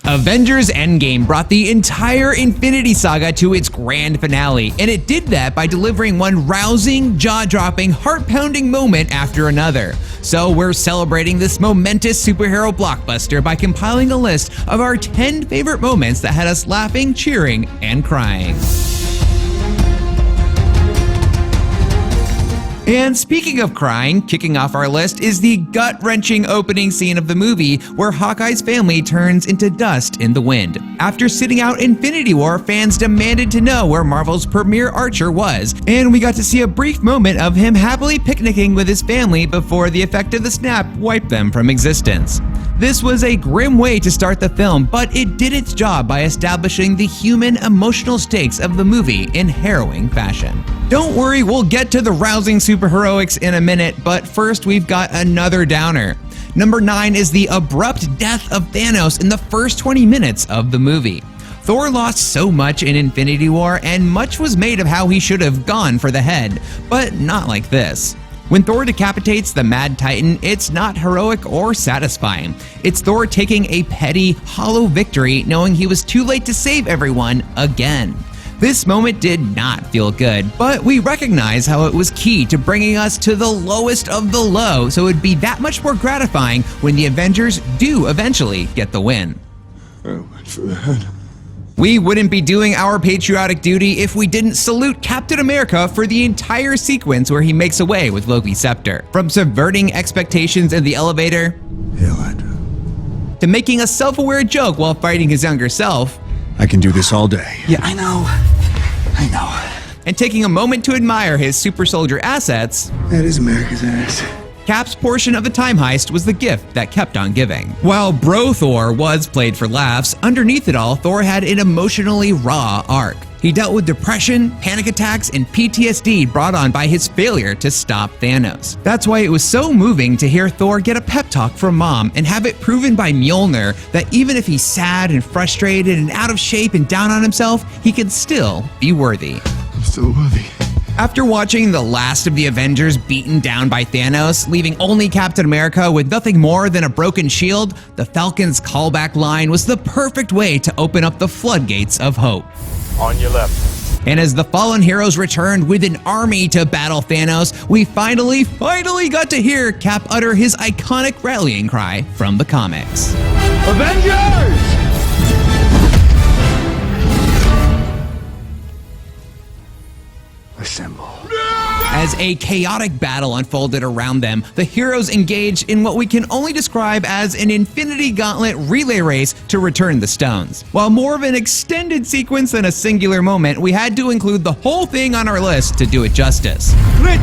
Avengers Endgame brought the entire Infinity Saga to its grand finale, and it did that by delivering one rousing, jaw-dropping, heart-pounding moment after another. So we're celebrating this momentous superhero blockbuster by compiling a list of our 10 favorite moments that had us laughing, cheering, and crying. And speaking of crying, kicking off our list is the gut-wrenching opening scene of the movie where Hawkeye's family turns into dust in the wind. After sitting out Infinity War, fans demanded to know where Marvel's premier archer was, and we got to see a brief moment of him happily picnicking with his family before the effect of the snap wiped them from existence. This was a grim way to start the film, but it did its job by establishing the human emotional stakes of the movie in harrowing fashion. Don't worry, we'll get to the rousing superheroics in a minute, but first we've got another downer. Number 9 is the abrupt death of Thanos in the first 20 minutes of the movie. Thor lost so much in Infinity War, and much was made of how he should have gone for the head, but not like this. When Thor decapitates the Mad Titan, it's not heroic or satisfying. It's Thor taking a petty, hollow victory knowing he was too late to save everyone again. This moment did not feel good, but we recognize how it was key to bringing us to the lowest of the low, so it'd be that much more gratifying when the Avengers do eventually get the win. I went for the head. We wouldn't be doing our patriotic duty if we didn't salute Captain America for the entire sequence where he makes away with Loki's scepter. From subverting expectations in the elevator, Hail Hydra. to making a self-aware joke while fighting his younger self, I can do this all day. Yeah, I know. and taking a moment to admire his super soldier assets, That is America's ass. Cap's portion of the time heist was the gift that kept on giving. While Bro Thor was played for laughs, underneath it all, Thor had an emotionally raw arc. He dealt with depression, panic attacks, and PTSD brought on by his failure to stop Thanos. That's why it was so moving to hear Thor get a pep talk from Mom and have it proven by Mjolnir that even if he's sad and frustrated and out of shape and down on himself, he can still be worthy. I'm still worthy. After watching the last of the Avengers beaten down by Thanos, leaving only Captain America with nothing more than a broken shield, the Falcon's callback line was the perfect way to open up the floodgates of hope. On your left. And as the fallen heroes returned with an army to battle Thanos, we finally got to hear Cap utter his iconic rallying cry from the comics. Avengers! Assemble. As a chaotic battle unfolded around them, the heroes engaged in what we can only describe as an Infinity Gauntlet relay race to return the stones. While more of an extended sequence than a singular moment, we had to include the whole thing on our list to do it justice. Grit!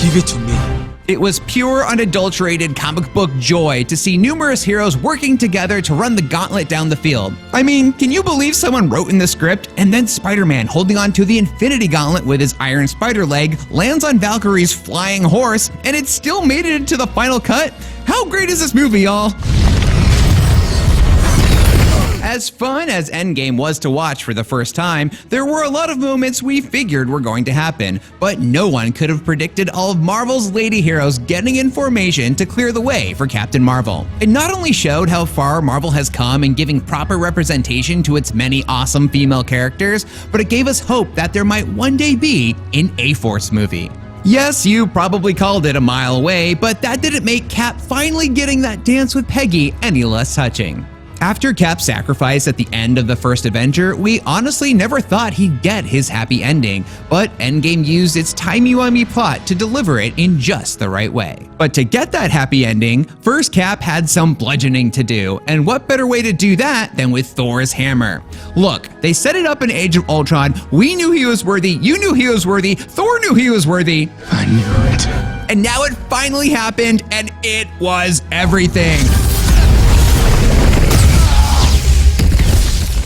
Give it to me. It was pure, unadulterated comic book joy to see numerous heroes working together to run the gauntlet down the field. I mean, can you believe someone wrote in the script and then Spider-Man, holding on to the Infinity Gauntlet with his iron spider leg, lands on Valkyrie's flying horse, and it still made it into the final cut? How great is this movie, y'all? As fun as Endgame was to watch for the first time, there were a lot of moments we figured were going to happen, but no one could have predicted all of Marvel's lady heroes getting in formation to clear the way for Captain Marvel. It not only showed how far Marvel has come in giving proper representation to its many awesome female characters, but it gave us hope that there might one day be an A-Force movie. Yes, you probably called it a mile away, but that didn't make Cap finally getting that dance with Peggy any less touching. After Cap's sacrifice at the end of the first Avenger, we honestly never thought he'd get his happy ending, but Endgame used its timey-wimey plot to deliver it in just the right way. But to get that happy ending, first Cap had some bludgeoning to do, and what better way to do that than with Thor's hammer? Look, they set it up in Age of Ultron, we knew he was worthy, you knew he was worthy, Thor knew he was worthy. I knew it. And now it finally happened, and it was everything.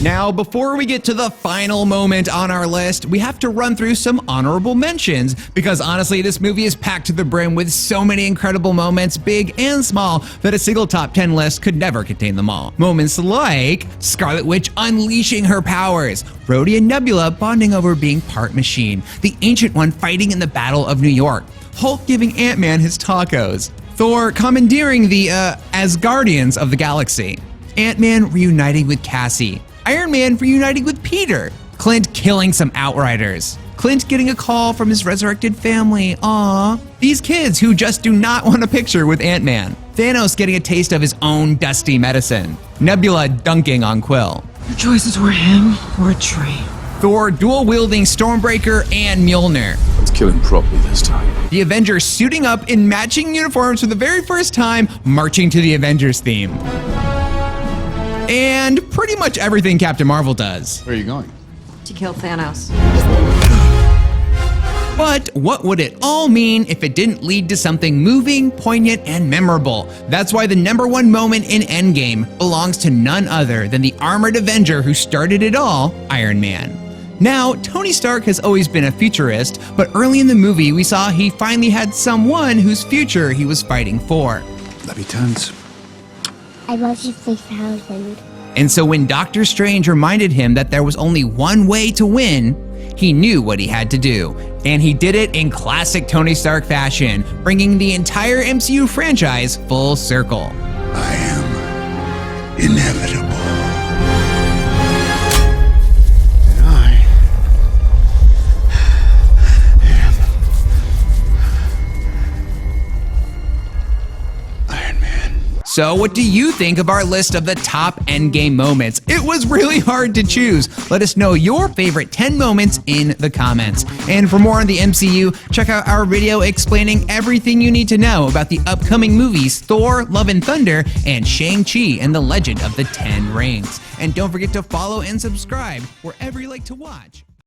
Now, before we get to the final moment on our list, we have to run through some honorable mentions, because honestly, this movie is packed to the brim with so many incredible moments, big and small, that a single top 10 list could never contain them all. Moments like Scarlet Witch unleashing her powers, Rhodey and Nebula bonding over being part machine, the Ancient One fighting in the Battle of New York, Hulk giving Ant-Man his tacos, Thor commandeering the Asgardians of the galaxy. Ant-Man reuniting with Cassie. Iron Man reuniting with Peter. Clint killing some Outriders. Clint getting a call from his resurrected family. Aww. These kids who just do not want a picture with Ant-Man. Thanos getting a taste of his own dusty medicine. Nebula dunking on Quill. Your choices were him or a tree. Thor dual-wielding Stormbreaker and Mjolnir. Let's kill him properly this time. The Avengers suiting up in matching uniforms for the very first time, marching to the Avengers theme. And pretty much everything Captain Marvel does. Where are you going? To kill Thanos. But what would it all mean if it didn't lead to something moving, poignant, and memorable? That's why the #1 moment in Endgame belongs to none other than the armored Avenger who started it all, Iron Man. Now, Tony Stark has always been a futurist, but early in the movie we saw he finally had someone whose future he was fighting for. Love you tons. I love you 3,000. And so when Doctor Strange reminded him that there was only one way to win, he knew what he had to do. And he did it in classic Tony Stark fashion, bringing the entire MCU franchise full circle. I am inevitable. And I am Iron Man. So what do you think of our list of the top Endgame moments? It was really hard to choose. Let us know your favorite 10 moments in the comments. And for more on the MCU, check out our video explaining everything you need to know about the upcoming movies Thor, Love and Thunder, and Shang-Chi and the Legend of the Ten Rings. And don't forget to follow and subscribe wherever you like to watch.